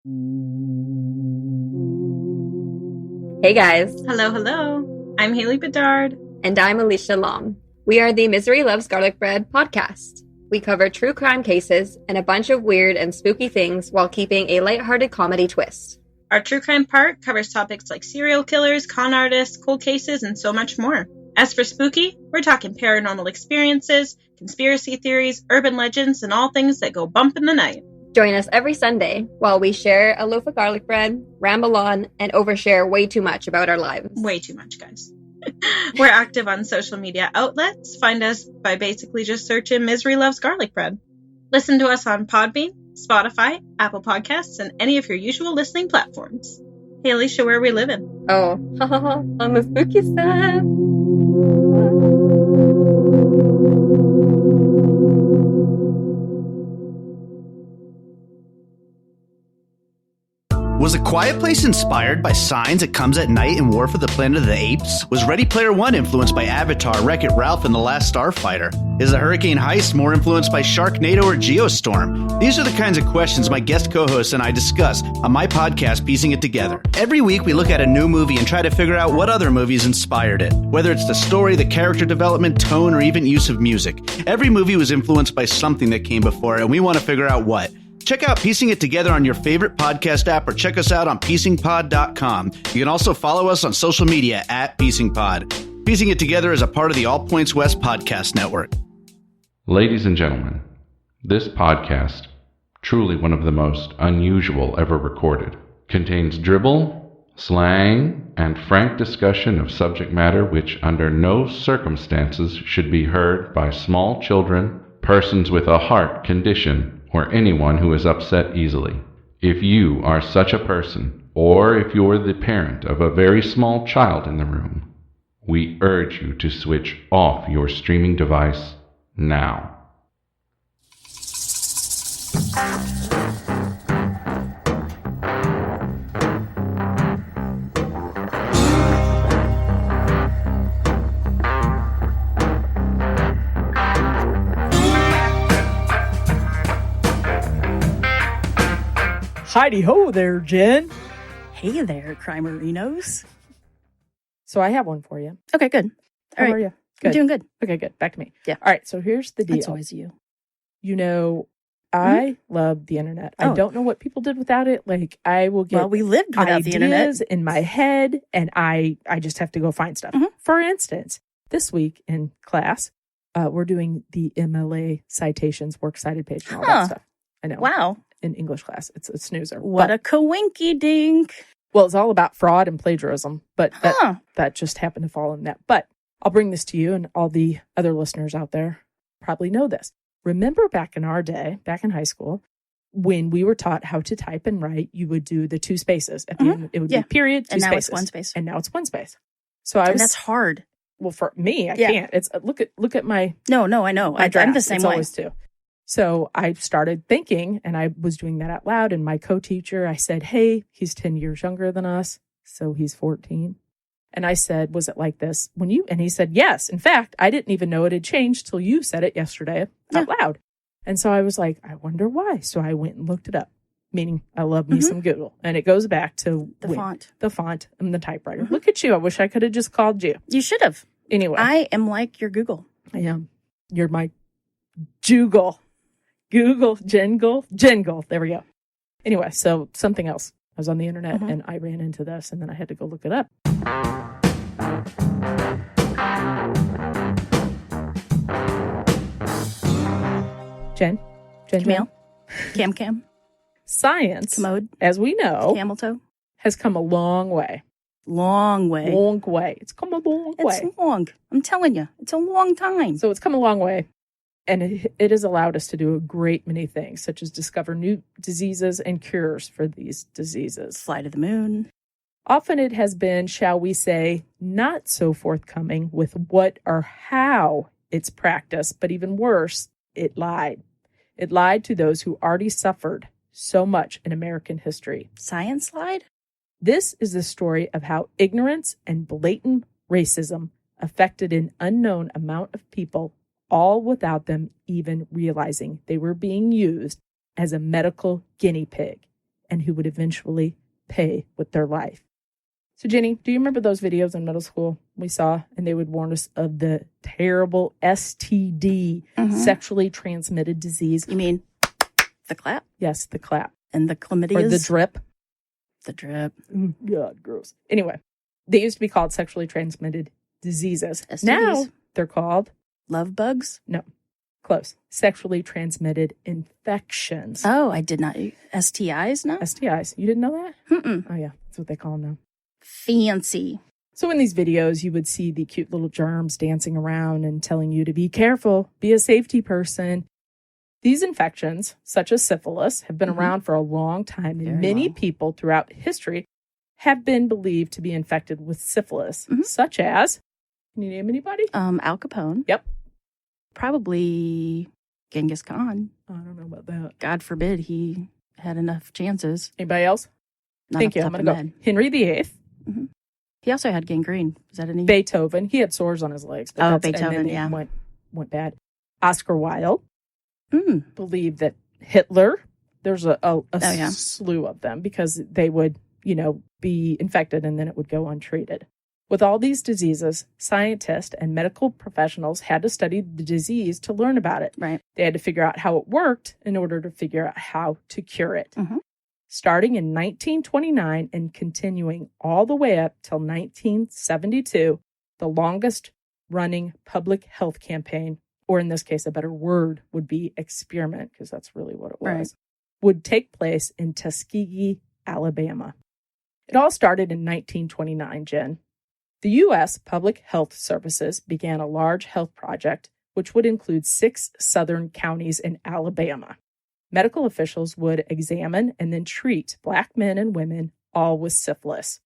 Hey guys. Hello, hello. I'm Haley Bedard. And I'm Alicia Lom. We are the Misery Loves Garlic Bread podcast. We cover true crime cases and a bunch of weird and spooky things while keeping a lighthearted comedy twist. Our true crime part covers topics like serial killers, con artists, cold cases, and so much more. As for spooky, we're talking paranormal experiences, conspiracy theories, urban legends, and all things that go bump in the night. Join us every Sunday while we share a loaf of garlic bread, ramble on, and overshare way too much about our lives. Way too much, guys. We're active on social media outlets. Find us by basically just searching Misery Loves Garlic Bread. Listen to us on Podbean, Spotify, Apple Podcasts, and any of your usual listening platforms. Hey, Alicia, where are we living? Oh, on the spooky side. Was A Quiet Place inspired by Signs, It Comes at Night, and War for the Planet of the Apes? Was Ready Player One influenced by Avatar, Wreck-It Ralph, and The Last Starfighter? Is The Hurricane Heist more influenced by Sharknado or Geostorm? These are the kinds of questions my guest co-hosts and I discuss on my podcast, Piecing It Together. Every week, we look at a new movie and try to figure out what other movies inspired it. Whether it's the story, the character development, tone, or even use of music. Every movie was influenced by something that came before, and we want to figure out what. Check out Piecing It Together on your favorite podcast app or check us out on piecingpod.com. You can also follow us on social media at piecingpod. Piecing It Together is a part of the All Points West podcast network. Ladies and gentlemen, this podcast, truly one of the most unusual ever recorded, contains dribble, slang, and frank discussion of subject matter which under no circumstances should be heard by small children, persons with a heart condition, or anyone who is upset easily. If you are such a person, or if you're the parent of a very small child in the room, we urge you to switch off your streaming device now. Heidi ho there, Jen. Hey there, Crimerinos. So I have one for you. Okay, good. How All are right. you? I'm Good. doing good. Okay, good. Back to me. Yeah. All right, so here's the deal. That's always you. You know, I love the internet. I Oh. don't know what people did without it. Like, I will get Well, we lived without ideas the internet. in my head, and I just have to go find stuff. Mhm. For instance, this week in class, we're doing the MLA citations, works cited page, and all that Huh. stuff. I know. Wow. In English class, it's a snoozer. What But- a coinky dink. Well, it's all about fraud and plagiarism, but Huh. that just happened to fall in that. But I'll bring this to you, and all the other listeners out there probably know this. Remember back in our day, back in high school, when we were taught how to type and write, you would do the two spaces. At the Mhm. end, it would Yeah. be period, two And now spaces. it's one space. And now it's one space. So I And was, that's hard. well, for me, I Yeah. can't. It's look at my No, I know. my I'm draft. the same It's way. always two. So I started thinking, and I was doing that out loud. And my co-teacher, I said, hey, he's 10 years younger than us. So he's 14. And I said, was it like this when you, and he said, yes. In fact, I didn't even know it had changed till you said it yesterday out loud. And so I was like, I wonder why. So I went and looked it up, meaning I love me some Google. And it goes back to The font. the font and the typewriter. Look at you. I wish I could have just called you. You should have. Anyway, I am like your Google. I am. You're my Google. Jingle. There we go. Anyway, so something else. I was on the internet and I ran into this and then I had to go look it up. Jen? Camille. Cam. Science, Commode. as we know, Camel toe. has come a long way. Long way. Long way. It's come a long It's way. long. I'm telling you. It's a long time. So it's come a long way. And it has allowed us to do a great many things, such as discover new diseases and cures for these diseases. Fly to the moon. Often it has been, shall we say, not so forthcoming with what or how it's practiced, but even worse, it lied. It lied to those who already suffered so much in American history. Science slide? This is the story of how ignorance and blatant racism affected an unknown amount of people, all without them even realizing they were being used as a medical guinea pig. and who would eventually pay with their life. So, Jenny, do you remember those videos in middle school we saw? And they would warn us of the terrible STD, sexually transmitted disease. You mean the clap Yes, the clap. and the chlamydia? Or the drip. The drip. Oh, God, gross. Anyway, they used to be called sexually transmitted diseases. STDs. Now they're called, Love bugs? close, sexually transmitted infections. Oh, I did not. STIs now? STIs. You didn't know that? Mm-mm. Oh, yeah. That's what they call them now. Fancy. So in these videos, you would see the cute little germs dancing around and telling you to be careful, be a safety person. These infections, such as syphilis, have been around for a long time, and Very many long. people throughout history have been believed to be infected with syphilis, such as, can you name anybody? Al Capone. Yep. Probably Genghis Khan. I don't know about that. God forbid he had enough chances. Anybody else? Not Thank off you. the I'm top going of to my go. head. Henry VIII, He also had gangrene. Was that any? Beethoven. He had sores on his legs. Oh, and then Beethoven, they yeah. went bad. Oscar Wilde Mm. believed that Hitler, there's a yeah. slew of them because they would, be infected and then it would go untreated. With all these diseases, scientists and medical professionals had to study the disease to learn about it. Right. They had to figure out how it worked in order to figure out how to cure it. Mhm. Starting in 1929 and continuing all the way up till 1972, the longest running public health campaign, or in this case, a better word would be experiment, because that's really what it was, Right. would take place in Tuskegee, Alabama. It all started in 1929, Jen. The U.S. Public Health Services began a large health project, which would include 6 southern counties in Alabama. Medical officials would examine and then treat Black men and women, all with syphilis.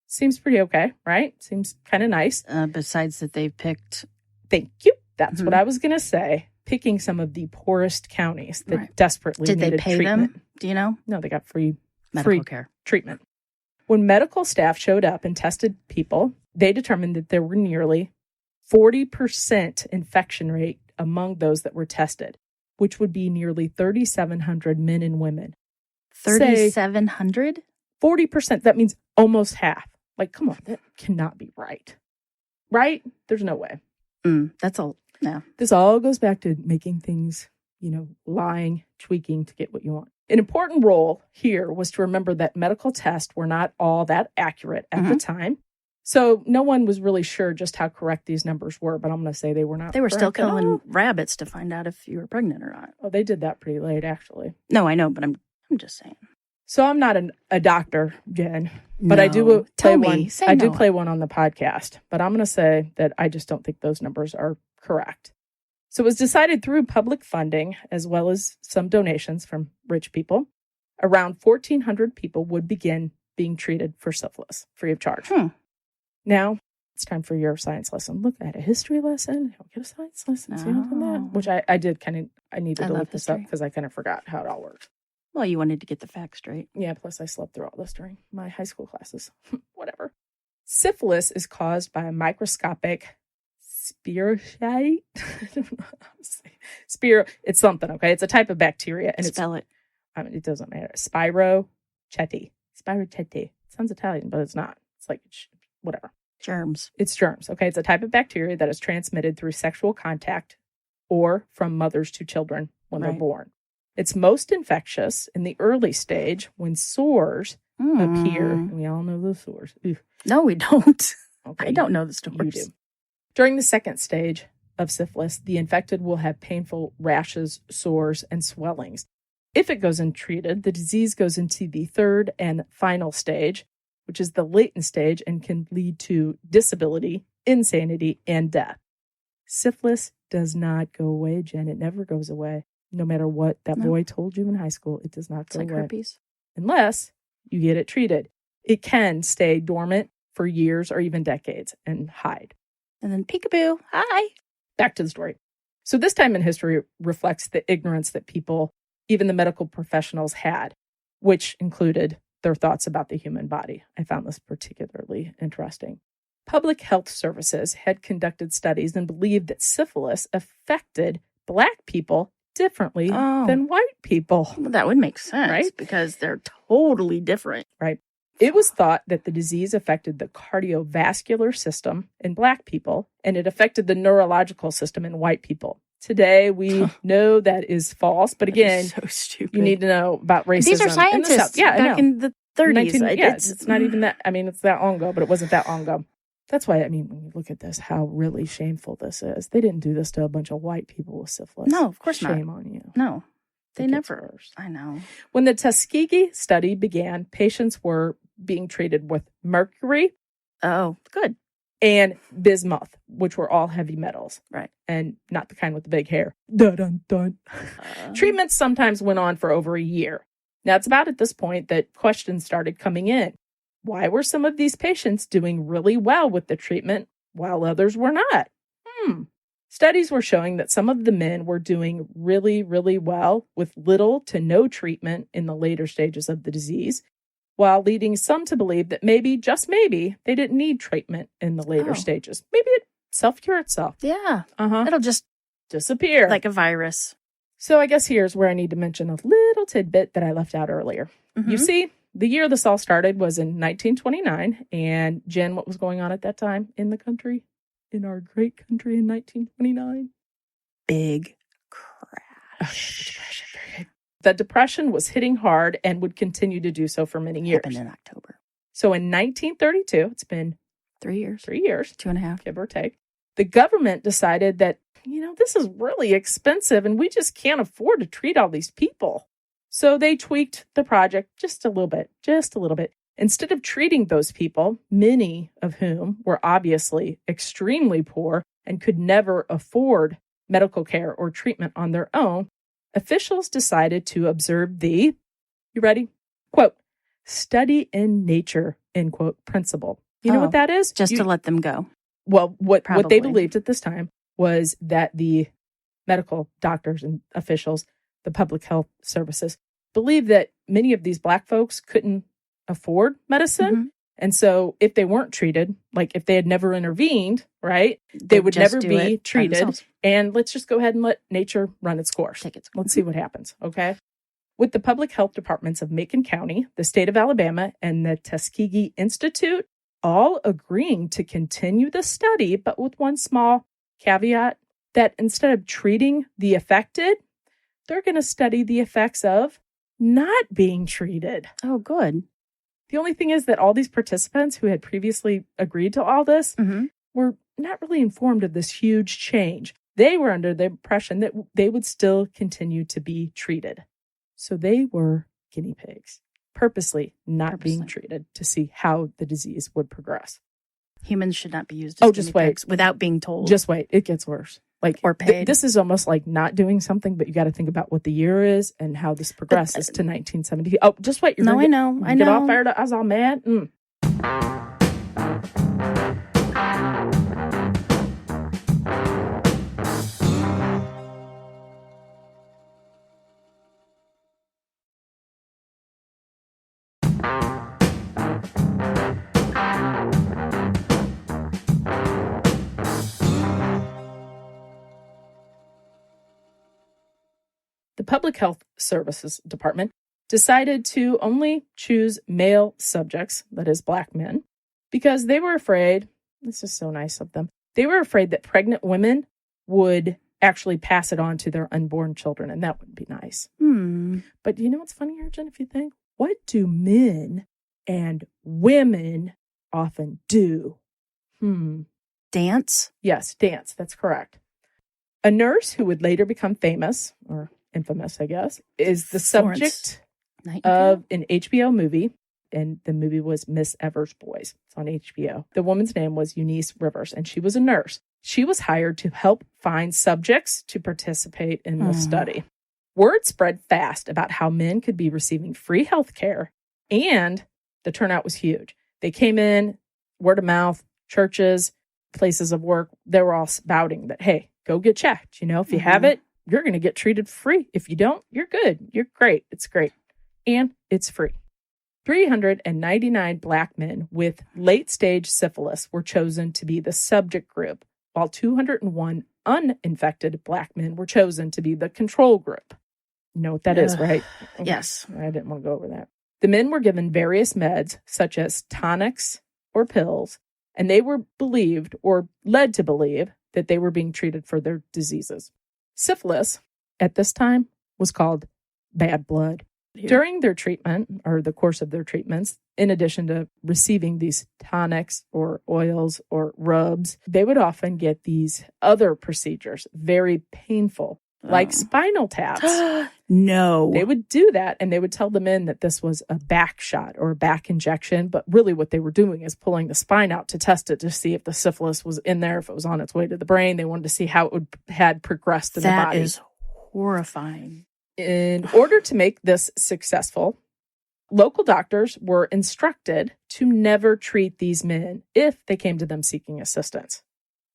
Seems pretty okay, right? Seems kind of nice. Besides that, they've picked. Thank you. That's what I was going to say. Picking some of the poorest counties that Right. desperately Did they needed pay treatment. them? Do you know? No, they got free Medical care. treatment. When medical staff showed up and tested people, they determined that there were nearly 40% infection rate among those that were tested, which would be nearly 3,700 men and women. 3,700? 40%, that means almost half. Like, come on, that cannot be right. Right? There's no way. That's a no. This all goes back to making things, lying, tweaking to get what you want. An important role here was to remember that medical tests were not all that accurate at the time. So no one was really sure just how correct these numbers were, but I'm going to say they were not. They were still correct at killing all. rabbits to find out if you were pregnant or not. Oh, they did that pretty late, actually. No, I know, but I'm just saying. So I'm not a doctor, Jen, but I do No. play Tell me. one. Say I do no. play one on the podcast, but I'm going to say that I just don't think those numbers are correct. So it was decided through public funding as well as some donations from rich people. Around 1,400 people would begin being treated for syphilis free of charge. Now it's time for your science lesson. Look at a history lesson. I'll get a science lesson. See how I've done that? Which I did I needed I to love look this up history. because I kind of forgot how it all works. Well, you wanted to get the facts straight. Yeah, plus I slept through all this during my high school classes. Whatever. Syphilis is caused by a microscopic spirochete. I don't know how to say. It's something, okay? It's a type of bacteria. And Spell it. it doesn't matter. Spirochete. Spirochete. Sounds Italian, but it's not. It's like, whatever. Germs. It's germs, okay? It's a type of bacteria that is transmitted through sexual contact or from mothers to children when they're Right. born. It's most infectious in the early stage when sores appear. And we all know those sores. Ooh, No, we don't. okay, I don't know the you stories. do. During the second stage of syphilis, the infected will have painful rashes, sores, and swellings. If it goes untreated, the disease goes into the third and final stage, which is the latent stage and can lead to disability, insanity, and death. Syphilis does not go away, Jen. It never goes away. No matter what that No. boy told you in high school, it does not It's go like away. herpes. Unless you get it treated. It can stay dormant for years or even decades and hide. And then peekaboo. Hi. Back to the story. So this time in history reflects the ignorance that people, even the medical professionals, had, which included their thoughts about the human body. I found this particularly interesting. Public health services had conducted studies and believed that syphilis affected Black people differently Oh. than white people. Well, that would make sense, Right? because they're totally different. It was thought that the disease affected the cardiovascular system in Black people, and it affected the neurological system in white people. Today, we know that is false, but That again, is so stupid. you need to know about racism. These are in the South. scientists Yeah, I back know. in the 30s. 19 yeah, it's not even that. I mean, it's that long ago, but it wasn't that long ago. That's why, I mean, when you look at this, how really shameful this is. They didn't do this to a bunch of white people with syphilis. No, of course not. Shame on you. No, they It gets never. worse. I know. When the Tuskegee study began, patients were being treated with mercury Oh, good. and bismuth, which were all heavy metals. Right. And not the kind with the big hair. Dun, dun, dun. Treatments sometimes went on for over a year. Now, it's about at this point that questions started coming in. Why were some of these patients doing really well with the treatment while others were not? Studies were showing that some of the men were doing really, really well with little to no treatment in the later stages of the disease, while leading some to believe that maybe, just maybe, they didn't need treatment in the later Oh. stages. Maybe it self-cure itself. Yeah. Uh-huh. It'll just, Disappear. like a virus. So I guess here's where I need to mention a little tidbit that I left out earlier. You Mhm. see, the year this all started was in 1929. And Jen, what was going on at that time in the country? In our great country in 1929? Big Oh, crash. the Depression. Very good. The Depression was hitting hard and would continue to do so for many years. Happened in October. So in 1932, it's been 3 years. 3 years, 2.5. give or take, the government decided that, this is really expensive and we just can't afford to treat all these people. So they tweaked the project just a little bit. Instead of treating those people, many of whom were obviously extremely poor and could never afford medical care or treatment on their own, officials decided to observe the, you ready? Quote, study in nature, end quote, principle. You know Oh, what that is? Just to let them go. Well, what they Probably. believed at this time was that the medical doctors and officials, the public health services, believed that many of these Black folks couldn't afford medicine. Mhm. And so if they weren't treated, like if they had never intervened, right, they They'd would just never do be it by treated. themselves. And let's just go ahead and let nature run its course. Take its Let's see what happens, okay? With the public health departments of Macon County, the state of Alabama, and the Tuskegee Institute all agreeing to continue the study, but with one small caveat, that instead of treating the affected, they're going to study the effects of not being treated. Oh, good. The only thing is that all these participants who had previously agreed to all this Mm-hmm. were not really informed of this huge change. They were under the impression that they would still continue to be treated. So they were guinea pigs, purposely not being treated to see how the disease would progress. Humans should not be used as Oh, just guinea wait. pigs without being told. Just wait, it gets worse. Like Or paid. this is almost like not doing something, but you got to think about what the year is and how this progresses to 1970. Oh, just wait. You're No, gonna I know. I Get know. all fired up. I was all mad. The Public Health Services Department decided to only choose male subjects, that is, Black men, because they were afraid, this is so nice of them, they were afraid that pregnant women would actually pass it on to their unborn children, and that wouldn't be nice. But you know what's funny, Arjun, if you think? What do men and women often do? Dance? Yes, dance. That's correct. A nurse who would later become famous, or infamous, I guess, is the Florence subject Nightingale? of an HBO movie. And the movie was Miss Evers' Boys. It's on HBO. The woman's name was Eunice Rivers, and she was a nurse. She was hired to help find subjects to participate in the study. Word spread fast about how men could be receiving free health care, and the turnout was huge. They came in, word of mouth, churches, places of work. They were all spouting that, hey, go get checked. You know, if you have it, you're going to get treated free. If you don't, you're good. You're great. It's great. And it's free. 399 Black men with late-stage syphilis were chosen to be the subject group, while 201 uninfected Black men were chosen to be the control group. You know what that is, right? Yes. I didn't want to go over that. The men were given various meds, such as tonics or pills, and they were believed or led to believe that they were being treated for their diseases. Syphilis, at this time, was called bad blood. During their treatment, or the course of their treatments, in addition to receiving these tonics or oils or rubs, they would often get these other procedures, very painful, like spinal taps. No. They would do that, and they would tell the men that this was a back shot or a back injection, but really what they were doing is pulling the spine out to test it to see if the syphilis was in there, if it was on its way to the brain. They wanted to see how it had progressed in the body. That is horrifying. In order to make this successful, local doctors were instructed to never treat these men if they came to them seeking assistance.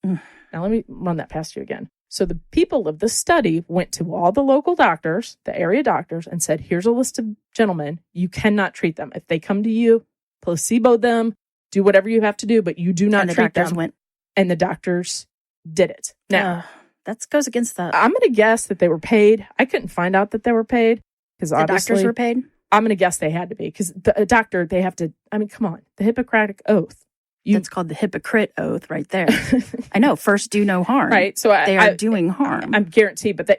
Now, let me run that past you again. So the people of the study went to all the local doctors, the area doctors, and said, here's a list of gentlemen. You cannot treat them. If they come to you, placebo them, do whatever you have to do, but you do not treat them. And the doctors did it. Now, that goes against the... I'm going to guess that they were paid. I couldn't find out that they were paid. Because the doctors were paid? I'm going to guess they had to be. Because a doctor, they have to... I mean, come on. The Hippocratic Oath. That's called the hypocrite oath right there. I know. First, do no harm. Right. So they are doing harm. I'm guaranteed. But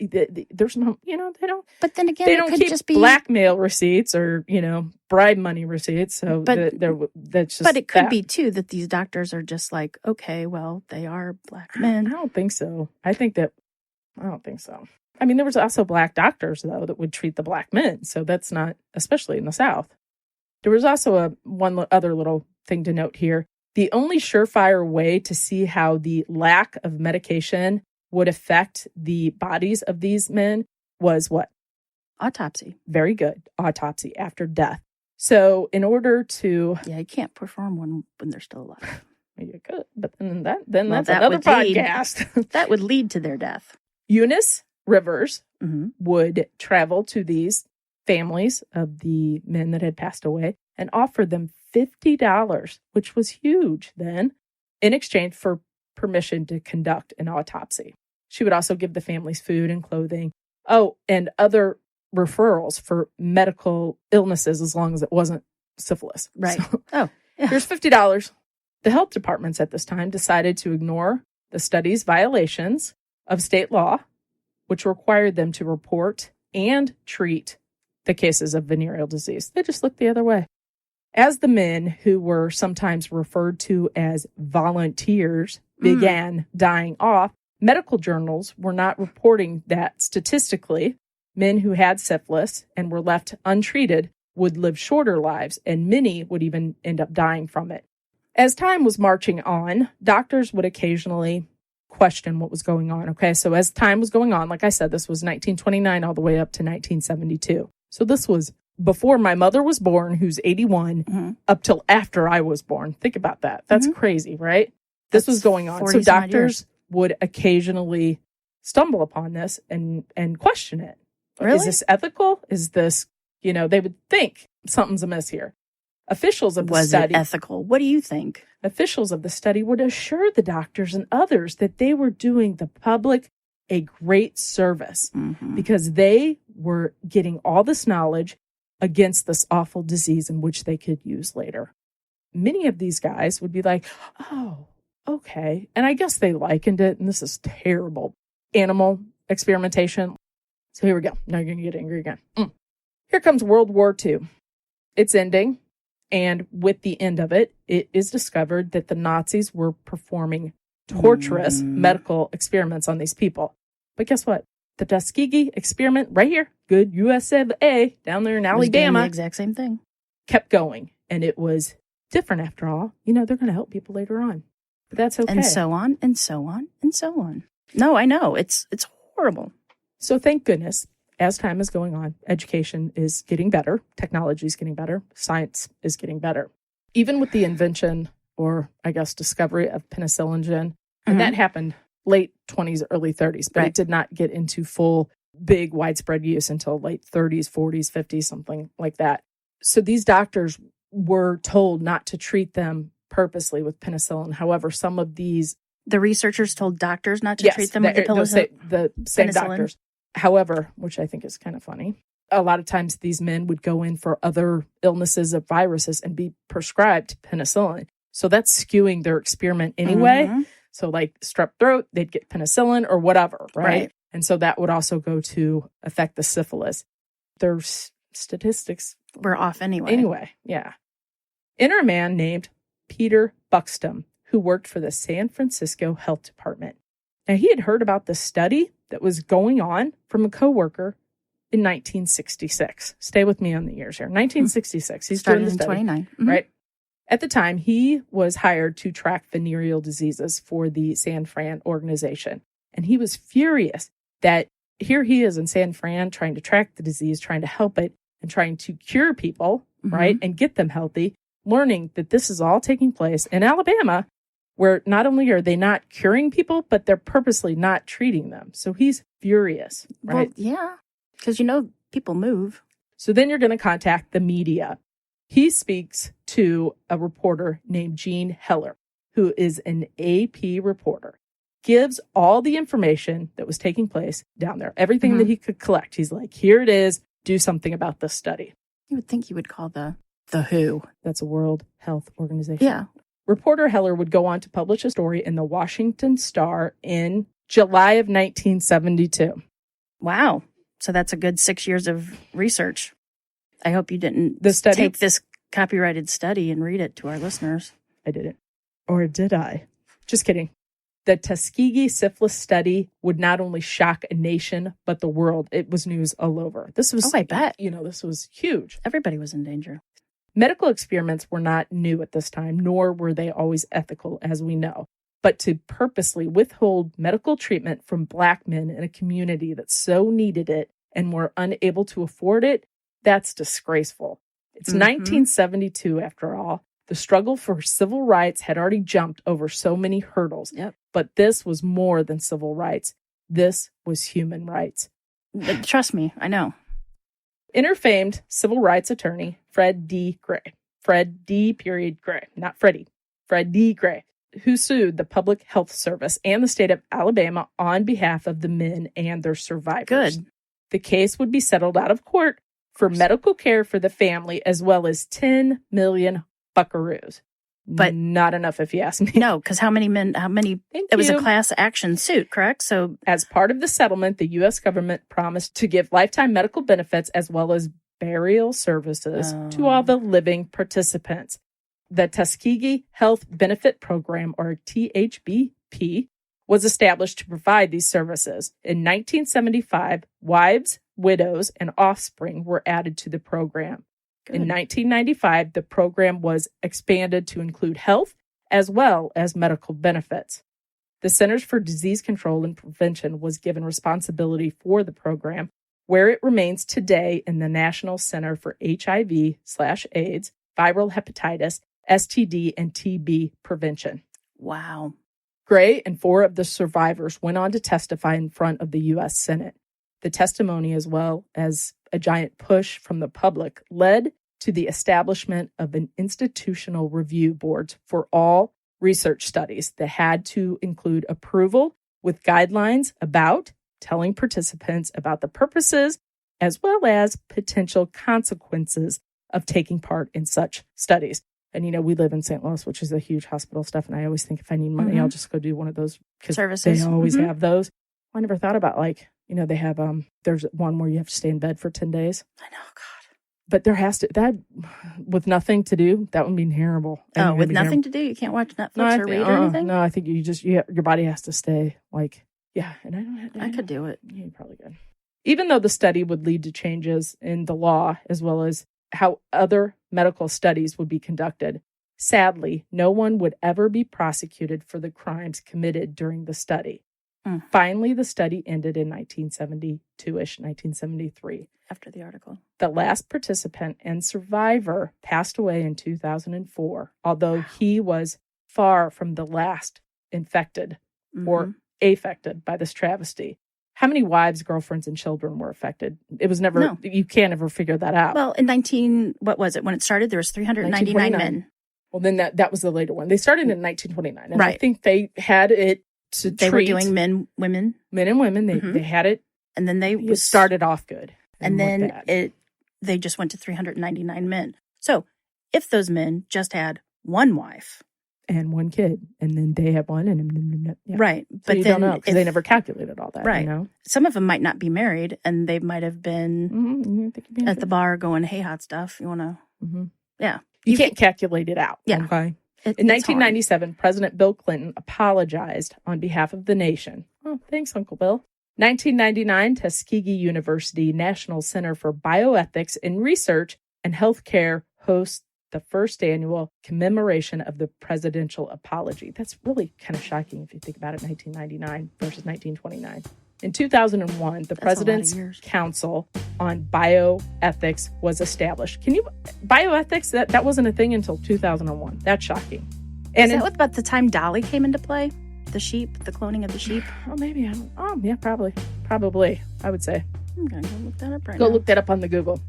there's no... You know, they don't... But then again, they don't keep just blackmail receipts or, you know, bribe money receipts. So that's just... But it could be, too, that these doctors are just like, okay, well, they are Black men. I don't think so. I don't think so. I mean, there was also Black doctors, though, that would treat the Black men. So that's not, especially in the South. There was also one other little thing to note here. The only surefire way to see how the lack of medication would affect the bodies of these men was what? Autopsy. Very good. Autopsy after death. So in order to... Yeah, you can't perform one when they're still alive. You could, but then that's another podcast. That would lead to their death. Eunice Rivers would travel to these families of the men that had passed away and offer them $50, which was huge then, in exchange for permission to conduct an autopsy. She would also give the families food and clothing. Oh, and other referrals for medical illnesses as long as it wasn't syphilis. Right. So, here's $50. The health departments at this time decided to ignore the study's violations of state law, which required them to report and treat the cases of venereal disease. They just looked the other way. As the men, who were sometimes referred to as volunteers, began dying off, medical journals were not reporting that statistically, men who had syphilis and were left untreated would live shorter lives, and many would even end up dying from it. As time was marching on, doctors would occasionally question what was going on. Okay, so as time was going on, like I said, this was 1929 all the way up to 1972. So this was before my mother was born, who's 81, up till after I was born. Think about that. That's crazy, right? This was going on. So doctors would occasionally stumble upon this and question it. Really? Is this ethical? Is this, they would think something's amiss here. Officials of the study... Was it ethical? What do you think? Officials of the study would assure the doctors and others that they were doing the public a great service because they were getting all this knowledge against this awful disease in which they could use later. Many of these guys would be like, oh, okay. And I guess they likened it, and this is terrible, animal experimentation. So here we go. Now you're going to get angry again. Here comes World War II. It's ending. And with the end of it, it is discovered that the Nazis were performing torturous medical experiments on these people. But guess what? The Tuskegee experiment right here, good USA down there in Alabama, the exact same thing, kept going. And it was different after all. They're going to help people later on. But that's okay. And so on, and so on, and so on. No, I know. It's horrible. So thank goodness, as time is going on, education is getting better. Technology is getting better. Science is getting better. Even with the invention, or I guess discovery of penicillin, and that happened late 20s, early 30s, but it did not get into full, big, widespread use until late 30s, 40s, 50s, something like that. So these doctors were told not to treat them purposely with penicillin. However, some of these The researchers told doctors not to Yes, treat them with the the same penicillin. doctors. However, which I think is kind of funny, a lot of times these men would go in for other illnesses or viruses and be prescribed penicillin. So that's skewing their experiment anyway. Mhm. So like strep throat, they'd get penicillin or whatever, right? Right. And so that would also go to affect the syphilis. Their statistics We're off anyway. anyway, yeah. Enter a man named Peter Buxton, who worked for the San Francisco Health Department. Now, he had heard about the study that was going on from a coworker in 1966. Stay with me on the years here. 1966. He's Started doing the in study, 29. Mhm. right? At the time, he was hired to track venereal diseases for the San Fran organization. And he was furious that here he is in San Fran trying to track the disease, trying to help it, and trying to cure people, right? And get them healthy, learning that this is all taking place in Alabama, where not only are they not curing people, but they're purposely not treating them. So he's furious, right? Well, yeah. Because, people move. So then you're going to contact the media. He speaks to a reporter named Gene Heller, who is an AP reporter, gives all the information that was taking place down there, everything that he could collect. He's like, here it is. Do something about this study. You would think you would call the WHO. That's a World Health Organization. Yeah. Reporter Heller would go on to publish a story in the Washington Star in July of 1972. Wow. So that's a good 6 years of research. I hope you didn't The study? take this copyrighted study and read it to our listeners. I didn't. Or did I? Just kidding. The Tuskegee syphilis study would not only shock a nation, but the world. It was news all over. This was, I bet. This was huge. Everybody was in danger. Medical experiments were not new at this time, nor were they always ethical, as we know. But to purposely withhold medical treatment from Black men in a community that so needed it and were unable to afford it, that's disgraceful. It's 1972, after all. The struggle for civil rights had already jumped over so many hurdles. Yep. But this was more than civil rights. This was human rights. Trust me, I know. Famed civil rights attorney Fred D. Gray, Fred D. Gray, not Freddie, Fred D. Gray, who sued the Public Health Service and the state of Alabama on behalf of the men and their survivors. Good. The case would be settled out of court for medical care for the family, as well as 10 million buckaroos. But not enough, if you ask me. No, because how many? It was a class action suit, correct? So as part of the settlement, the U.S. government promised to give lifetime medical benefits as well as burial services to all the living participants. The Tuskegee Health Benefit Program, or THBP, was established to provide these services. In 1975, wives, widows, and offspring were added to the program. Good. In 1995, the program was expanded to include health as well as medical benefits. The Centers for Disease Control and Prevention was given responsibility for the program, where it remains today in the National Center for HIV/AIDS, viral hepatitis, STD, and TB prevention. Wow. Gray and 4 of the survivors went on to testify in front of the U.S. Senate. The testimony, as well as a giant push from the public, led to the establishment of an institutional review board for all research studies that had to include approval with guidelines about telling participants about the purposes as well as potential consequences of taking part in such studies. And, we live in St. Louis, which is a huge hospital stuff. And I always think if I need money, I'll just go do one of those services. They always have those. I never thought about they have, there's one where you have to stay in bed for 10 days. I know, God. But there has to, with nothing to do, that would be terrible. With nothing to do, you can't watch Netflix or read or anything? No, I think your body has to stay and I could do it. You probably could. Even though the study would lead to changes in the law as well as how other medical studies would be conducted, sadly, no one would ever be prosecuted for the crimes committed during the study. Finally, the study ended in 1972-ish, 1973. After the article. The last participant and survivor passed away in 2004, although he was far from the last infected or affected by this travesty. How many wives, girlfriends, and children were affected? It was never, you can't ever figure that out. Well, in when it started, there was 399 men. Well, then that was the later one. They started in 1929. And I Right. think they had it to They treat were doing men, women, men and women. They, Mhm. they had it. and then It started off good. and went then bad. they just went to 399 men. So if those men just had one wife, and one kid. And then they have one. And yeah. right? So But you then don't know because if- they never calculated all that. Right. You know? some of them might not be married, and they might have been Mm-hmm. at the bar going, "Hey, hot stuff, you want to?" Mm-hmm. Yeah, You can't calculate it out. Yeah. Okay. It, In it's hard. 1997, President Bill Clinton apologized on behalf of the nation. Oh, thanks, Uncle Bill. 1999, Tuskegee University National Center for Bioethics in Research and Healthcare hosts the first annual commemoration of the presidential apology. That's really kind of shocking if you think about it, 1999 versus 1929. In 2001, the That's President's a lot of years. Council on Bioethics was established. Bioethics, that wasn't a thing until 2001. That's shocking. And Is that about the time Dolly came into play? The sheep, the cloning of the sheep. oh, maybe I don't. Oh, yeah, probably. I would say. I'm gonna go look that up right Go now. look that up on the Google.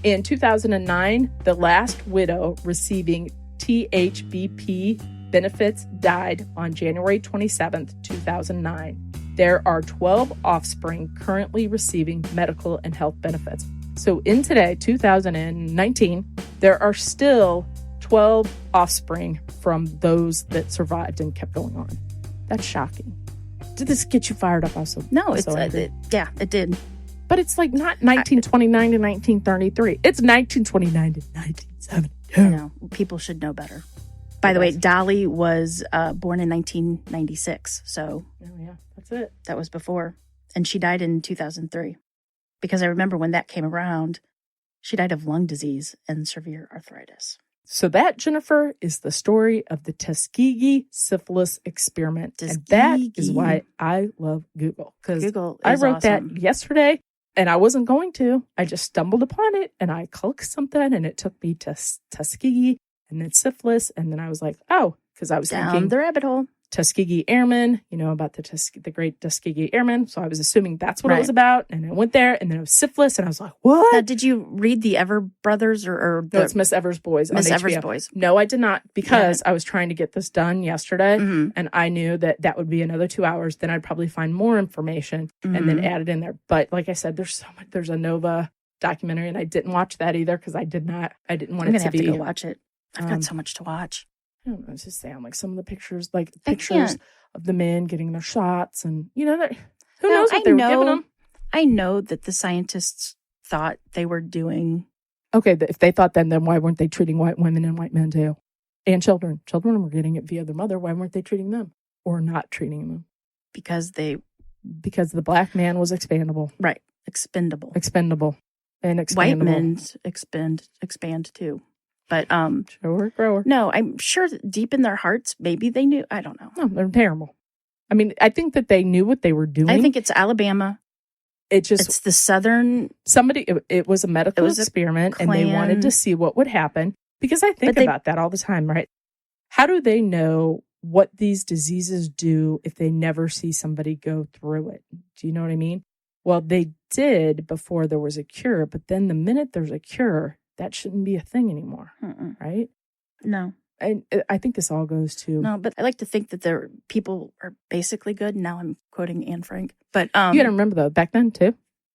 In 2009, the last widow receiving THBP benefits died on January 27th, 2009. There are 12 offspring currently receiving medical and health benefits. So in today, 2019, there are still 12 offspring from those that survived and kept going on. That's shocking. Did this get you fired up? No, it's angry. it did. But it's like not 1929 to 1933. It's 1929 to 1972. I know people should know better. By the way, Dolly was born in 1996, so Oh, yeah, that's it. that was before, and she died in 2003. Because I remember when that came around, she died of lung disease and severe arthritis. So that, Jennifer, is the story of the Tuskegee syphilis experiment. And that is Tuskegee. why I love Google. Because Google I is wrote awesome. that yesterday and I wasn't going to. I just stumbled upon it and I clicked something and it took me to Tuskegee and then syphilis. And then I was like, oh, because I was Down thinking the rabbit hole. Tuskegee Airmen, about the great Tuskegee Airmen. So I was assuming that's what it Right. was about. And I went there and then it was syphilis. And I was like, what? Now, did you read the Ever Brothers or No, the it's Miss Evers Boys Miss on Evers HBO. Boys? No, I did not because I was trying to get this done yesterday. Mhm. And I knew that would be another 2 hours. Then I'd probably find more information and then Mhm. add it in there. But like I said, there's so much. There's a Nova documentary, and I didn't watch that either because I didn't want I'm it gonna to have be. to go watch it. I've um, got so much to watch. I don't know, it's just saying like some of the pictures, I pictures can't. of the men getting their shots, and who No, knows what they were giving them. I know that the scientists thought they were doing Okay, if they thought then why weren't they treating white women and white men too, and children? Children were getting it via their mother. Why weren't they treating them or not treating them? because they Because the black man was expendable, expendable. and expandable. White men expand too. But Shower grower. no, I'm sure that deep in their hearts, maybe they knew. I don't know. No, they're terrible. I mean, I think that they knew what they were doing. I think it's Alabama. it just It's the southern. it was a medical It was a experiment, and they wanted to Klan- see what would happen. Because I think But they- about that all the time, right? How do they know what these diseases do if they never see somebody go through it? Do you know what I mean? Well, they did before there was a cure, but then the minute there's a cure, that shouldn't be a thing anymore, Mm-mm. right? No, And I think this all goes to no. But I like to think that their people are basically good. Now I'm quoting Anne Frank. But you got to remember though, back then too,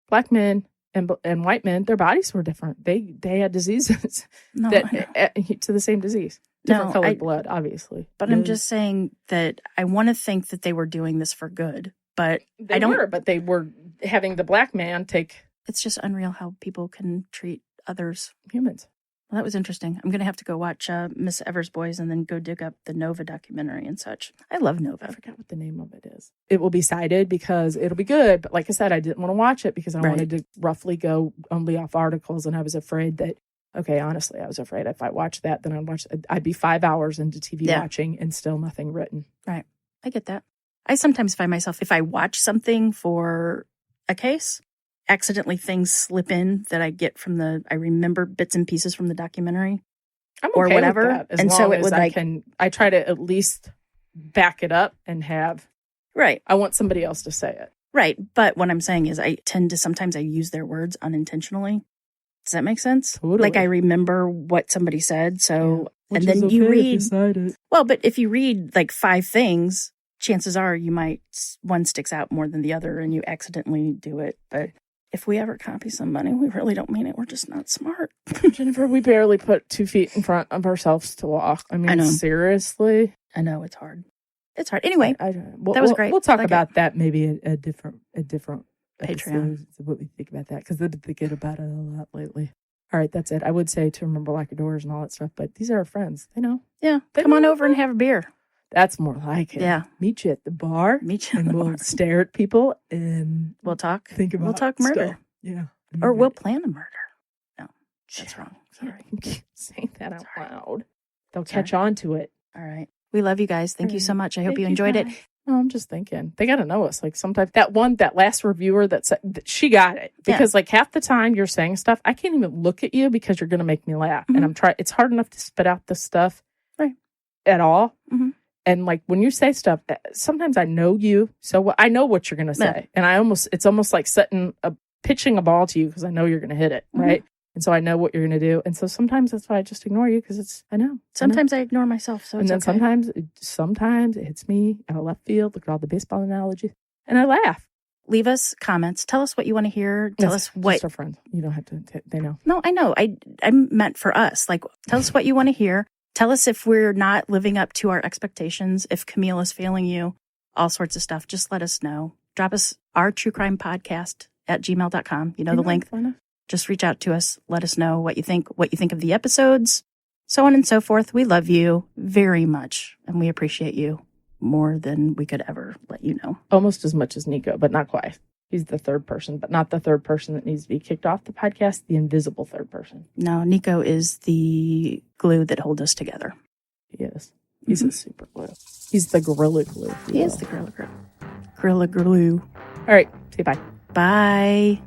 black men and white men, their bodies were different. They had diseases no, that to the same disease, different No, colored blood, obviously. but I'm just saying that I want to think that they were doing this for good. But they I don't- were, but they were having the black man take it's just unreal how people can treat others. humans. Well, that was interesting. I'm going to have to go watch Miss Evers Boys and then go dig up the Nova documentary and such. I love I Nova. forgot what the name of it is. It will be cited because it'll be good. But like I said, I didn't want to watch it because I Right. wanted to roughly go only off articles. And I was afraid that, okay, honestly, I was afraid if I watched that, then I'd be 5 hours into TV Yeah. watching and still nothing written. I get that. I sometimes find myself, if I watch something for a case, accidentally things slip in that I remember bits and pieces from the documentary. I'm Or okay whatever. with that, as And so long it as would, I try to at least back it up and Right. I want somebody else to say it. Right. But what I'm saying is sometimes I use their words unintentionally. Does that make sense? Totally. Like I remember what somebody said. So, Which and then is you okay if read, cite it. well, but if you read like 5 things, chances are you might, one sticks out more than the other and you accidentally do it. But if we ever copy somebody, we really don't mean it. We're just not smart. Jennifer, we barely put 2 feet in front of ourselves to walk. I mean, I know. seriously. I know it's hard. It's hard. Anyway, That was great. We'll talk Like about that maybe a different Patreon. episode, what we think about that, because I've been thinking about it a lot lately. All right, that's it. I would say to remember lock your doors and all that stuff, but these are our friends. They know. Yeah. They Come on know. over and have a beer. That's more like it. Yeah. Meet you at the bar. Meet you. And we'll stare at people and We'll talk. think about We'll talk murder. stuff. Yeah. Or we'll plan a murder. No, that's wrong. Sorry. Saying that out Sorry. loud. They'll Sorry. catch on to it. All right. We love you guys. Thank you so much. I hope Thank you enjoyed it. guys. No, I'm just thinking they got to know us. Like sometimes that last reviewer that said she got it because like half the time you're saying stuff, I can't even look at you because you're going to make me laugh. Mhm. And I'm trying. It's hard enough to spit out the stuff Right. at all. Mhm. And like when you say stuff, sometimes I know you, so I know what you're going to say, Yeah. and it's almost like pitching a ball to you because I know you're going to hit it, Mhm. right? And so I know what you're going to do, and so sometimes that's why I just ignore you because I know. Sometimes I ignore myself, so And it's then okay. sometimes it hits me out of left field. Look at all the baseball analogies, and I laugh. Leave us comments. Tell us what you want to hear. Tell us what. Just our friends. You don't have to. They know. No, I know. I meant for us. Like, tell us what you want to hear. Tell us if we're not living up to our expectations. If Camille is failing you, all sorts of stuff. Just let us know. Drop us our true crime podcast at gmail.com. You know the link. Just reach out to us. Let us know what you think of the episodes, so on and so forth. We love you very much, and we appreciate you more than we could ever let you know. Almost as much as Nico, but not quite. He's the third person, but not the third person that needs to be kicked off the podcast, the invisible third person. No, Nico is the glue that holds us together. He is. He's a super glue. He's the gorilla glue. He is the gorilla glue. Gorilla glue. All right. Say bye. Bye.